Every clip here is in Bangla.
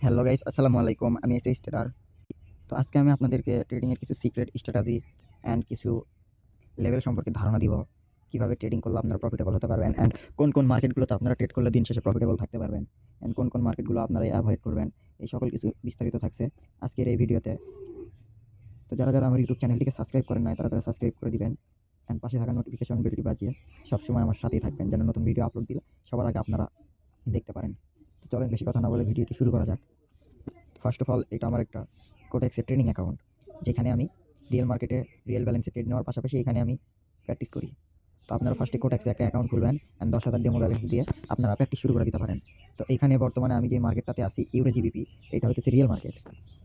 হ্যালো গাইস, আসসালামু আলাইকুম। আমি এসে স্টার। তো আজকে আমি আপনাদেরকে ট্রেডিং এর কিছু সিক্রেট স্ট্র্যাটেজি অ্যান্ড কিছু লেভেল সম্পর্কে ধারণা দিব। কিভাবে ট্রেডিং করলে আপনারা প্রফিটেবল হতে পারবেন অ্যান্ড কোন কোন মার্কেটগুলোতে আপনারা ট্রেড করলে দিন শেষে প্রফিটেবল থাকতে পারবেন অ্যান্ড কোন কোন মার্কেটগুলো আপনারা অ্যাভয়েড করবেন। এই সকল কিছু বিস্তারিত থাকছে আজকের এই ভিডিওতে। তো যারা যারা আমার ইউটিউব চ্যানেলটিকে সাবস্ক্রাইব করেন নাই তারা সাবস্ক্রাইব করে দিবেন অ্যান্ড পাশে থাকা নোটিফিকেশন বেলটি বাজিয়ে সবসময় আমার সাথেই থাকবেন যেন নতুন ভিডিও আপলোড দিলে সবার আগে আপনারা দেখতে পারেন। তো চলেন বেশি কথা না বলে ভিডিওটি শুরু করা যাক। ফার্স্ট অফ অল এটা আমার একটা কোটেক্সের ট্রেডিং অ্যাকাউন্ট, যেখানে আমি রিয়েল মার্কেটে রিয়েল ব্যালেন্সে ট্রেড নেওয়ার পাশাপাশি এখানে আমি প্র্যাকটিস করি। তো আপনারা ফার্স্টে কোটেক্সে একটা অ্যাকাউন্ট খুলবেন অ্যান্ড 10,000 ডেমো ব্যালেন্স দিয়ে আপনারা প্র্যাকটিস শুরু করে দিতে পারেন। তো এখানে বর্তমানে আমি যে মার্কেটটাতে আছি ইউরো জিবিপি, এটা হচ্ছে রিয়েল মার্কেট।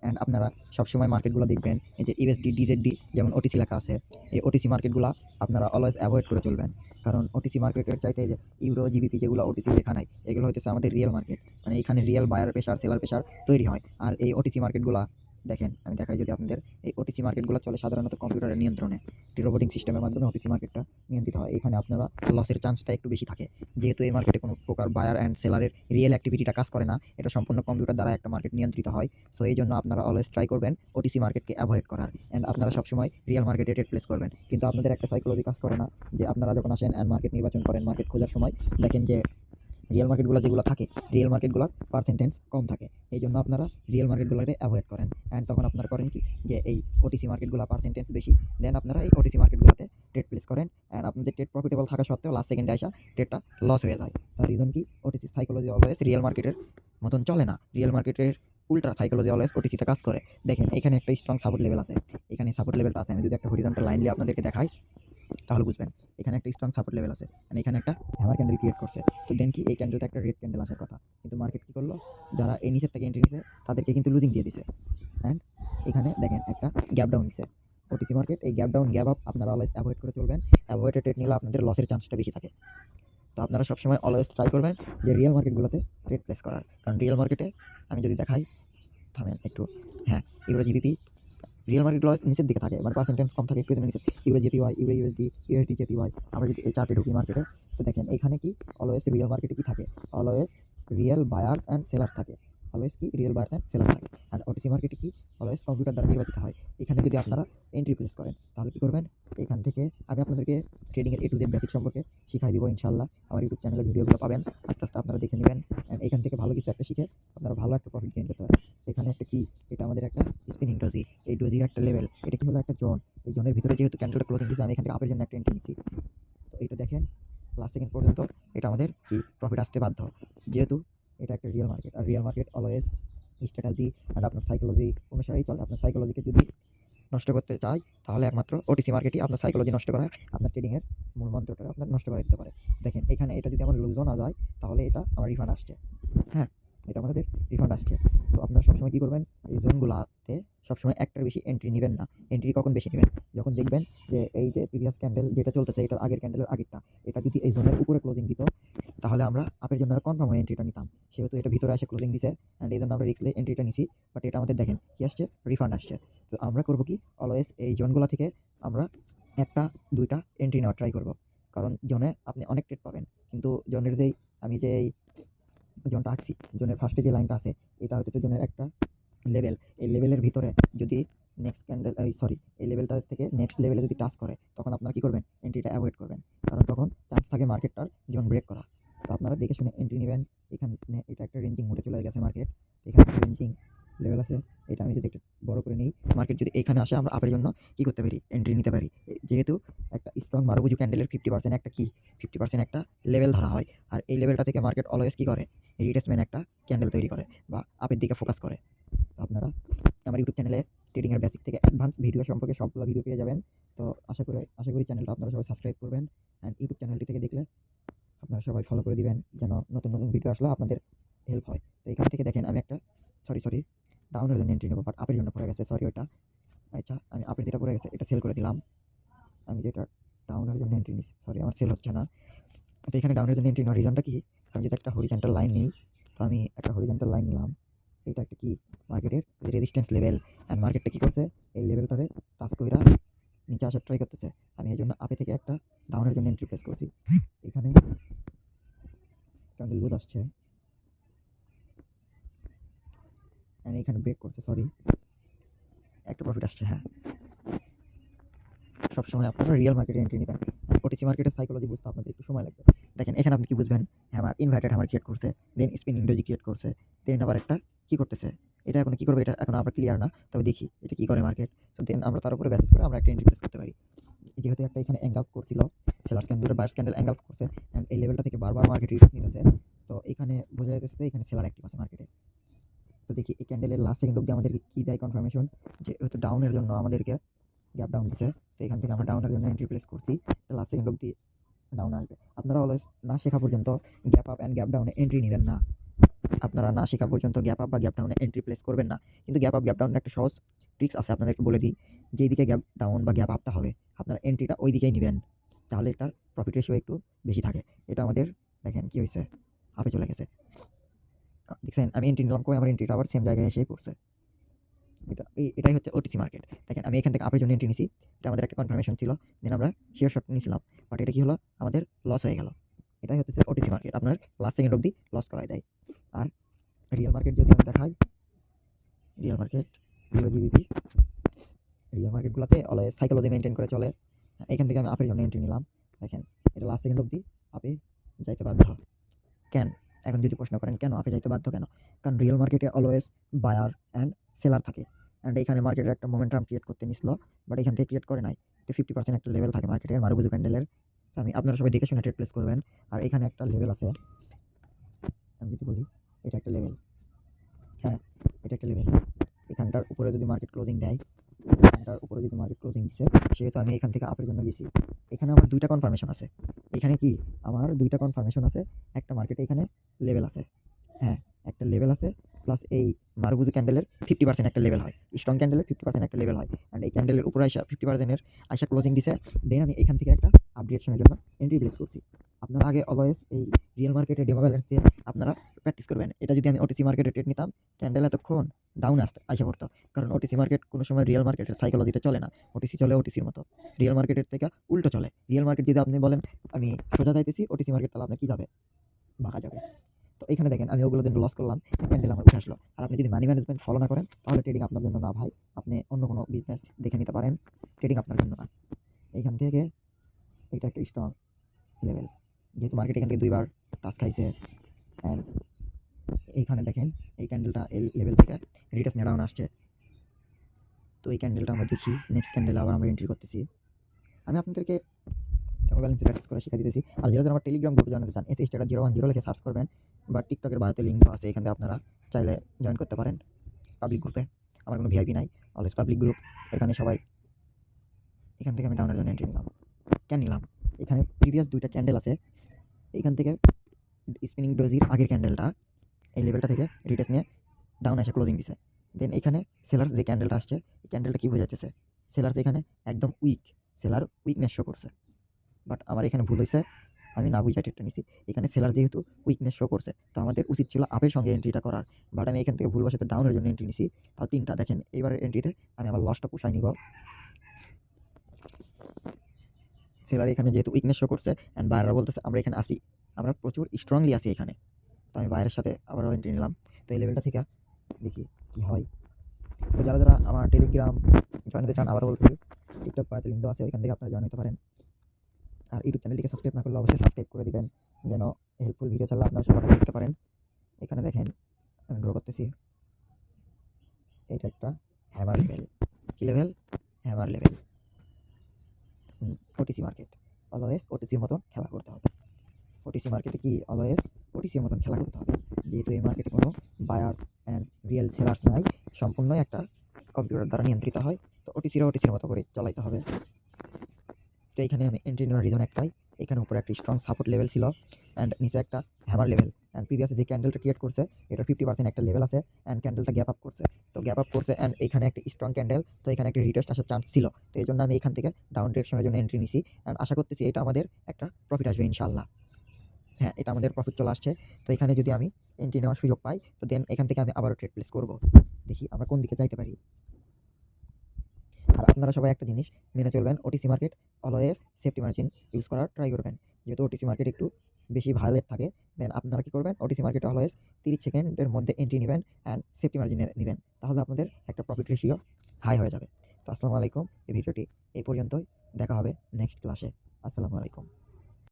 অ্যান্ড আপনারা সবসময় মার্কেটগুলো দেখবেন এই যে ইউএসডি ডিজেডডি যেমন ওটিসি লেখা আছে, এই ওটিসি মার্কেটগুলো আপনারা অলওয়েজ অ্যাভয়েড করে চলবেন। কারণ ওটিসি মার্কেটের চাইতে যে ইউরো জিবিপি যেগুলো ওটিসি লেখা নাই, এগুলো হচ্ছে আমাদের রিয়েল মার্কেট। মানে এখানে real buyer pressure seller pressure তৈরি হয়। আর এই ওটিসি মার্কেটগুলো দেখেন, আমি দেখাই যদি আপনাদের, এই ওটিসি মার্কেটগুলো চলে সাধারণত কম্পিউটারের নিয়ন্ত্রণে। রোবোটিং সিস্টেমের মাধ্যমে ওটিসি মার্কেটটা নিয়ন্ত্রিত হয়। এখানে আপনারা লসের চান্সটা একটু বেশি থাকে, যেহেতু এই মার্কেটে কোনো প্রকার বায়ার অ্যান্ড সেলারের রিয়েল অ্যাক্টিভিটিটা কাজ করে না। এটা সম্পূর্ণ কম্পিউটার দ্বারা একটা মার্কেট নিয়ন্ত্রিত হয়। সো এই জন্য আপনারা অলওয়েজ ট্রাই করবেন ওটিসি মার্কেটকে অ্যাভয়েড করার অ্যান্ড আপনারা সবসময় রিয়েল মার্কেটে ট্রেড প্লেস করবেন। কিন্তু আপনাদের একটা সাইকোলজি কাজ করে না যে আপনারা যখন আসেন অ্যান্ড মার্কেট নির্বাচন করেন, মার্কেট খোঁজার সময় দেখেন যে রিয়েল মার্কেটগুলো যেগুলো থাকে, রিয়েল মার্কেটগুলোর পার্সেন্টেজ কম থাকে। এই জন্য আপনারা রিয়েল মার্কেটগুলোকে অ্যাভয়েড করেন অ্যান্ড তখন আপনারা করেন কি, যে এই ওটিসি মার্কেটগুলো পার্সেন্টেজ বেশি, দেন আপনারা এই ওটিসি মার্কেটগুলোতে ট্রেড প্লেস করেন অ্যান্ড আপনাদের ট্রেড প্রফিটেবল থাকা সত্ত্বেও লাস্ট সেকেন্ডে আসা ট্রেডটা লস হয়ে যায়। তার রিজন কি, ওটিসি সাইকোলজি অলওয়েজ রিয়েল মার্কেটের মতন চলে না। রিয়েল মার্কেটের উল্টা সাইকোলজি অলওয়েজ ওটিসিতে কাজ করে। দেখেন এখানে একটা স্ট্রং সাপোর্ট লেভেল আছে, এখানে সাপোর্ট লেভেলটা আছে। আমি যদি একটা হরিজন্টাল লাইন দিয়ে আপনাদেরকে দেখাই তাহলে বুঝবেন। এখানে একটা স্ট্রং সাপোর্ট লেভেল আছে, মানে এখানে একটা হ্যামার ক্যান্ডেল ক্রিয়েট করছে। তো দেন কি, এই ক্যান্ডেলটা একটা রেড ক্যান্ডেল আসার কথা, কিন্তু মার্কেট কী করলো, যারা এই নিচের থেকে এন্ট্রি নিছে তাদেরকে কিন্তু লুজিং দিয়ে দিছে। অ্যান্ড এখানে দেখেন একটা গ্যাপ ডাউন নিছে ওটিসি মার্কেট। এই গ্যাপ ডাউন গ্যাপ আপ আপনারা অলওয়েজ অ্যাভয়েড করে চলবেন। অ্যাভয়েডেড ট্রেড নিলে আপনাদের লসের চান্সটা বেশি থাকে। তো আপনারা সবসময় অলওয়েজ ট্রাই করবেন যে রিয়েল মার্কেটগুলোতে ট্রেড প্লেস করার। কারণ রিয়েল মার্কেটে আমি যদি দেখাই, থামেন একটু, হ্যাঁ, ইউরো জিবিপি রিয়েল মার্কেটগুলো নিচের দিকে থাকে, মানে পার্সেন্টেজ কম থাকে একটু নিচে। Euro JPY, euro USD, USD JPY. আমরা যদি এই চার্টে ঢুকি মার্কেটে, তো দেখেন এখানে কি অলওয়েজ রিয়েল মার্কেটে কি থাকে, always real buyers and sellers থাকে। অলওয়েজ কি রিয়েল বায়ার্স অ্যান্ড সেলার থাকে। আর ওটিসি মার্কেটে কি অলওয়েজ কম্পিউটার দ্বারা নির্বাচিত হয়। এখানে যদি আপনারা এন্ট্রি প্লেস করেন তাহলে কী করবেন, এখান থেকে আমি আপনাদেরকে ট্রেডিংয়ের A to Z বেসিক সম্পর্কে শিখাই দিব ইনশাল্লাহ। আমার ইউটিউব চ্যানেলে ভিডিওগুলো পাবেন, আস্তে আস্তে আপনারা দেখে নেবেন অ্যান্ড এখান থেকে ভালো কিছু একটা শিখে আপনারা ভালো একটা প্রফিট গেইন করতে পারেন। এখানে একটা কি, এটা আমাদের একটা স্পিনিং ডজি। এই ডজির একটা লেভেল, এটা কি হলো একটা জোন। এই জোনের ভিতরে যেহেতু ক্যান্ডেলটা ক্লোজিং দিয়েছে, আমি এখান থেকে আপের জন্য একটা এন্ট্রি নিছি। তো এইটা দেখেন লাস্ট সেকেন্ড পর্যন্ত এটা আমাদের কি প্রফিট আসতে বাধ্য, যেহেতু এটা একটা রিয়েল মার্কেট। আর real market always strategy and আপনার সাইকোলজি অনুসারেই চলে। আপনার সাইকোলজিকে যদি নষ্ট করতে চাই তাহলে একমাত্র ওটিসি মার্কেটই আপনার সাইকোলজি নষ্ট করা, আপনার ট্রেডিংয়ের মূল মন্ত্রটা আপনার নষ্ট করে দিতে পারে। দেখেন এখানে এটা যদি আমার লুজও না যায় তাহলে এটা আমার রিফান্ড আসছে। হ্যাঁ, এটা আমাদের রিফান্ড আসছে। তো আপনারা সবসময় কী করবেন, এই জোনগুলোতে সবসময় একটার বেশি এন্ট্রি নেবেন না। এন্ট্রি কখন বেশি নেবেন, যখন দেখবেন যে এই যে প্রিভিয়াস ক্যান্ডেল যেটা চলতেছে এটার আগের ক্যান্ডেলের আগেরটা, এটা যদি এই জোনের উপরে ক্লোজিং দিত তাহলে আমরা আপের জন্য কনফার্ম হয়ে এন্ট্রিটা নিতাম। সেহেতু এটা ভিতরে এসে ক্লোজিং দিছে অ্যান্ড এই জন্য আমরা রিস্কলে এন্ট্রিটা নিছি। বাট এটা আমাদের দেখেন কী আসছে, রিফান্ড আসছে। তো আমরা করবো কি, অলওয়েজ এই জোনগুলো থেকে আমরা একটা দুইটা এন্ট্রি নেওয়ার ট্রাই করব। কারণ জোনে আপনি অনেক ট্রেড পাবেন, কিন্তু জোনের যেই আমি যে এই জোনটা আঁকছি, জোনের ফার্স্টে যে লাইনটা আছে, এটা হচ্ছে জোনের একটা লেভেল। এই লেভেলের ভিতরে যদি নেক্সট ক্যান্ডেল এই লেভেলটা থেকে নেক্সট লেভেলে যদি টাচ করে তখন আপনারা কী করবেন, এন্ট্রিটা অ্যাভয়েড করবেন। কারণ তখন চান্স থাকে মার্কেটটার জোন ব্রেক করা। তো আপনারা দেখে শুনে এন্ট্রি নেবেন। এখানে এটা একটা রেঞ্জিং মোডে চলে গেছে মার্কেট, এখানে একটা রেঞ্জিং লেভেল আছে। এটা আমি যদি একটু বড় করে নিই, মার্কেট যদি এখানে আসে আমরা আপের জন্য কী করতে পারি, এন্ট্রি নিতে পারি। যেহেতু একটা স্ট্রং মারুবুজু ক্যান্ডেলের 50% একটা কি, 50% একটা লেভেল ধরা হয়। আর এই লেভেলটা থেকে মার্কেট অলওয়েজ কী করে, রিট্রেসমেন্ট একটা ক্যান্ডেল তৈরি করে বা আপের দিকে ফোকাস করে। তো আপনারা আমার ইউটিউব চ্যানেলে ট্রেডিংয়ের বেসিক থেকে অ্যাডভান্স ভিডিও সম্পর্কে সবগুলো ভিডিও পেয়ে যাবেন। তো আশা করি চ্যানেলটা আপনারা সবাই সাবস্ক্রাইব করবেন অ্যান্ড ইউটিউব চ্যানেলটি থেকে দেখলে আপনারা সবাই ফলো করে দিবেন যেন নতুন নতুন ভিডিও আসলে আপনাদের হেল্প হয়। তো এখান থেকে দেখেন আমি একটা সরি ডাউনের জন্য এন্ট্রি নেবো, বাট আপের জন্য পড়ে গেছে, সরি ওইটা। আচ্ছা, আমি আপের যেটা পড়ে গেছে এটা সেল করে দিলাম। আমি যেটা ডাউনের জন্য এন্ট্রি নিচ্ছি, সরি আমার সেল হচ্ছে না। তো এখানে ডাউনের জন্য এন্ট্রি নেওয়ার রিজনটা কি, আমি যদি একটা হরিজন্টাল লাইন নিই, তো আমি একটা হরিজন্টাল লাইন নিলাম। এটা একটা কি, মার্কেটের রেজিস্ট্যান্স লেভেল অ্যান্ড মার্কেটটা কী করছে, এই লেভেলটারে টাচ কইরা নিচে আসার ট্রাই করতেছে। আমি এই জন্য আপে থেকে একটা ডাউনের জন্য এন্ট্রি প্লেস করছি। এখানে ক্যান্ডেল লুজ আসছে, অ্যান্ড এখানে ব্রেক করছে, সরি একটা প্রফিট আসছে। হ্যাঁ, সবসময় আপনারা রিয়েল মার্কেটে এন্ট্রি নেবেন। ওটিসি মার্কেটের সাইকোলজি বুঝতে আপনাদের একটু সময় লাগবে। দেখেন এখানে আপনি কি বুঝবেন, হ্যামার ইনভার্টেড হ্যামার ক্রিয়েট করছে, দেন স্পিনিং ডোজি ক্রিয়েট করছে, দেন আবার একটা কি করতেছে, এটা এখন কি করবে এটা এখন আমরা ক্লিয়ার না, তবে দেখি এটা কি করে মার্কেট। সো দেন আমরা তার উপরে বেসিস করে আমরা একটা এন্ট্রি প্লেস করতে পারি। যেহেতু একটা এখানে অ্যাঙ্গেল করছিল, seller candle buyer candle angle করছে, এন্ড এই লেভেলটা থেকে বারবার মার্কেট রিটেস্ট নিতেছে। তো এখানে বোঝা যাচ্ছে যে এখানে সেলার অ্যাক্টিভ আছে মার্কেটে। তো দেখি এই ক্যান্ডেলের লাস্ট সেকেন্ড অব্দি আমাদেরকে কি দেয় কনফার্মেশন, যে হয়তো ডাউনের জন্য আমাদেরকে গ্যাপ ডাউন দিছে। তো এখান থেকে আমরা ডাউনের জন্য এন্ট্রি প্লেস করছি, লাস্ট সেকেন্ড অব্দি ডাউন আসবে। আপনারা অলওয়েজ না শেখা পর্যন্ত গ্যাপ আপ অ্যান্ড গ্যাপ ডাউনে এন্ট্রি নেবেন না। আপনারা না শেখা পর্যন্ত গ্যাপ আপ বা গ্যাপ ডাউনে এন্ট্রি প্লেস করবেন না। কিন্তু গ্যাপ আপ গ্যাপ ডাউনের একটা সহজ ট্রিক্স আছে, আপনাদেরকে বলে দিই। যেই দিকে গ্যাপ ডাউন বা গ্যাপ আপটা হবে আপনারা এন্ট্রিটা ওই দিকেই নেবেন, তাহলে এটার প্রফিট রেশিও একটু বেশি থাকে। এটা আমাদের দেখেন কি হয়েছে, আপে চলে গেছে। দেখছেন আমি এন্ট্রি নিলাম, কই আমার এন্ট্রিটা আবার সেম জায়গায় এসেই পড়ছে। এটাই হচ্ছে ওটিসি মার্কেট। দেখেন আমি এখান থেকে আপের জন্য এন্ট্রি নিছি, এটা আমাদের একটা কনফার্মেশন ছিল, দেন আমরা শেয়ার শর্ট নিয়েছিলাম, বাট এটা কি হলো, আমাদের লস হয়ে গেল। এটাই হচ্ছে ওটিসি মার্কেট, আপনার লাস্ট সেকেন্ড অব্দি লস করাই দেয়। আর রিয়েল মার্কেট যদি আমি দেখাই, রিয়েল মার্কেট 0 GBP, রিয়েল মার্কেটগুলোতে অলওয়েজ সাইকোলজি মেনটেন করে চলে। এখান থেকে আমি আপের জন্য এন্ট্রি নিলাম, দেখেন এটা লাস্ট সেকেন্ড অব্দি আপে যাইতে বাধ্য। কেন, এখন যদি প্রশ্ন করেন কেন আপে যাইতে বাধ্য কেন, কারণ রিয়েল মার্কেটে অলওয়েজ বায়ার অ্যান্ড সেলার থাকে, অ্যান্ড এখানে মার্কেটের একটা মোমেন্টাম ক্রিয়েট করতে নিছিল, বাট এখান থেকে ক্রিয়েট করে নাই। তো 50% একটা লেভেল থাকে মার্কেটের মারুবুজু ক্যান্ডেলের, আমি আপনারা সবাই দেখে শুনে ট্রেড প্লেস করবেন। আর এখানে একটা লেভেল আছে, আমি যদি বলি এটা একটা লেভেল, হ্যাঁ এটা একটা লেভেল, এখানটার উপরে যদি মার্কেট ক্লোজিং দেয়, এখানটার উপরে যদি মার্কেট ক্লোজিং দিচ্ছে, সেহেতু আমি এখান থেকে আপের জন্য গেছি। এখানে আমার দুইটা কনফার্মেশন আছে, এখানে কি আমার দুইটা কনফার্মেশন আছে, একটা মার্কেটে এখানে লেভেল আছে, হ্যাঁ একটা লেভেল আছে, প্লাস এই মারুবুজু ক্যান্ডেলের 50% একটা লেভেল হয়, স্ট্রং ক্যান্ডেলের 50% একটা লেভেল হয়, অ্যান্ড এই ক্যান্ডেলের উপরে আইসা 50%-এর আইসা ক্লোজিং দিছে। দেন আমি এখান থেকে একটা আপডেটেশনের জন্য এন্ট্রি প্লেস করছি। আপনারা আগে অলওয়েজ এই রিয়েল মার্কেটে ডেমো ব্যালেন্স দিয়ে আপনারা প্র্যাকটিস করবেন। এটা যদি আমি ওটিসি মার্কেটে ট্রেড নিতাম, ক্যান্ডেল এতক্ষণ ডাউন আইসা করতো, কারণ ওটিসি মার্কেট কোনো সময় রিয়েল মার্কেটের সাইকোলজিতে চলে না। ওটিসি চলে ওটিসির মতো, রিয়েল মার্কেটের থেকে উল্টো চলে। রিয়েল মার্কেট যদি আপনি বলেন আমি সোজা যাইতেছি, ওটিসি মার্কেট তাহলে আপনার কি যাবে, বাঁকা যাবে। তো এখানে দেখেন আমি ওগুলো দিন লস করলাম, ক্যান্ডেল আমার উঠে আসলো। আর আপনি যদি মানি ম্যানেজমেন্ট ফলো না করেন তাহলে ট্রেডিং আপনার জন্য না ভাই, আপনি অন্য কোনো বিজনেস দেখে নিতে পারেন, ট্রেডিং আপনার জন্য না। এইখান থেকে এটা একটা স্ট্রং লেভেল, যেহেতু মার্কেট এখান থেকে দুইবার টাচ খাইছে, অ্যান্ড এইখানে দেখেন এই ক্যান্ডেলটা এই লেভেল থেকে রিটেস্ট নিয়ে ডাউন আসছে। তো এই ক্যান্ডেলটা আমরা দেখি, নেক্সট ক্যান্ডেল আবার আমরা এন্ট্রি করতেছি। আমি আপনাদেরকে ব্যালেন্স প্র্যাকটিস করে শিখা দিতেছি। আর যারা আমার টেলিগ্রাম গ্রুপে জানাতে চান, এসে স্টার 010 লিখে সার্চ করবেন, বা টিকটকের বায়োতে লিঙ্ক আছে, এখান থেকে আপনারা চাইলে জয়েন করতে পারেন পাবলিক গ্রুপে। আমার কোনো ভিআইপি নাই, অলওয়েজ পাবলিক গ্রুপ, এখানে সবাই। এখান থেকে আমি ডাউনের জন্য এন্ট্রি নিলাম, কেন নিলাম, এখানে প্রিভিয়াস দুইটা ক্যান্ডেল আছে, এখান থেকে স্পিনিং ডোজির আগের ক্যান্ডেলটা এই লেভেলটা থেকে রিটেস্ট নিয়ে ডাউন এসে ক্লোজিং দিছে। দেন এখানে সেলার যে ক্যান্ডেলটা আসছে, এই ক্যান্ডেলটা কী বোঝাচ্ছে, সেলার এখানে একদম উইক, সেলার উইকনেস শো করছে। বাট আমার এখানে ভুল হয়েছে, আমি না বুঝা ট্রেডটা নিছি। এখানে সেলার যেহেতু উইকনেস শো করছে, তো আমাদের উচিত ছিল আপের সঙ্গে এন্ট্রিটা করার, বাট আমি এখান থেকে ভুলবশত ডাউনের জন্য এন্ট্রি নিছি। তাও তিনটা দেখেন, এইবারের এন্ট্রিতে আমি আমার লসটা পুষাই নিব। সেলার এখানে যেহেতু উইকনেস শো করছে, অ্যান্ড বাইরেরা বলতেছে আমরা এখানে আসি, আমরা প্রচুর স্ট্রংলি আসি এখানে, তো আমি বাইরের সাথে আবারও এন্ট্রি নিলাম। তো এই লেভেলটা থেকে দেখি কী হয়। তো যারা যারা আমার টেলিগ্রাম জয়েন হতে চান, আবার বলতেছি টিকটক পাতে লিঙ্ক দেওয়া আছে, ওইখান থেকে আপনারা জয়েন হতে পারেন। আর ইউটিউব চ্যানেলটিকে সাবস্ক্রাইব না করলে অবশ্যই সাবস্ক্রাইব করে দিবেন, যেন হেল্পফুল ভিডিও চাইলে আপনারা সবার আগে দেখতে পারেন। এখানে দেখেন আমি ড্র করতেছি, এটা একটা হ্যামার লেভেল, কী level, hammer level. OTC market, always ওটিসির মতন খেলা করতে হবে। ওটিসি মার্কেটে কি অলওয়েজ ওটিসির মতন খেলা করতে হবে, যেহেতু এই মার্কেটে কোনো বায়ার্স অ্যান্ড রিয়েল সেলার্স নাই, সম্পূর্ণই একটা কম্পিউটার দ্বারা নিয়ন্ত্রিত হয়। তো ওটিসির মতো করে চালাইতে হবে। তো এইখানে আমি এন্ট্রি নেওয়ার রিজন একটাই, এখানে উপরে একটা স্ট্রং সাপোর্ট লেভেল ছিল, অ্যান্ড নিচে একটা হ্যামার লেভেল, অ্যান্ড প্রিভিয়াস যে ক্যান্ডেলটা ক্রিয়েট করছে এটা 50% একটা লেভেল আছে, অ্যান্ড ক্যান্ডেলটা গ্যাপ আপ করছে। তো গ্যাপ আপ করছে, অ্যান্ড এখানে একটা স্ট্রং ক্যান্ডেল, তো এখানে একটা রিটেস্ট আসার চান্স ছিল। তো এই জন্য আমি এখান থেকে ডাউন ডিরেকশনের জন্য এন্ট্রি নিছি, অ্যান্ড আশা করতেছি এটা আমাদের একটা প্রফিট আসবে ইনশাল্লাহ। হ্যাঁ, এটা আমাদের প্রফিট চলে আসছে। তো এখানে যদি আমি এন্ট্রি নেওয়ার সুযোগ পাই, তো দেন এখান থেকে আমি আবারও ট্রেড প্লেস করব, দেখি আমরা কোন দিকে যাইতে পারি। আর আপনারা সবাই একটা জিনিস মেনে চলবেন, OTC market always safety margin use করার ট্রাই করবেন, যেহেতু ওটিসি মার্কেট একটু বেশি ভায়োলেট থাকে, দেন আপনারা কী করবেন, ওটিসি মার্কেটে অলওয়েজ 30 সেকেন্ডের মধ্যে এন্ট্রি নেবেন অ্যান্ড সেফটি মার্জিনে নেবেন। তাহলে আপনাদের একটা প্রফিট রেশিও হাই হয়ে যাবে। তো আসসালামু আলাইকুম। এই ভিডিওটি এই পর্যন্তই। দেখা হবে নেক্সট ক্লাসে। আসসালামু আলাইকুম।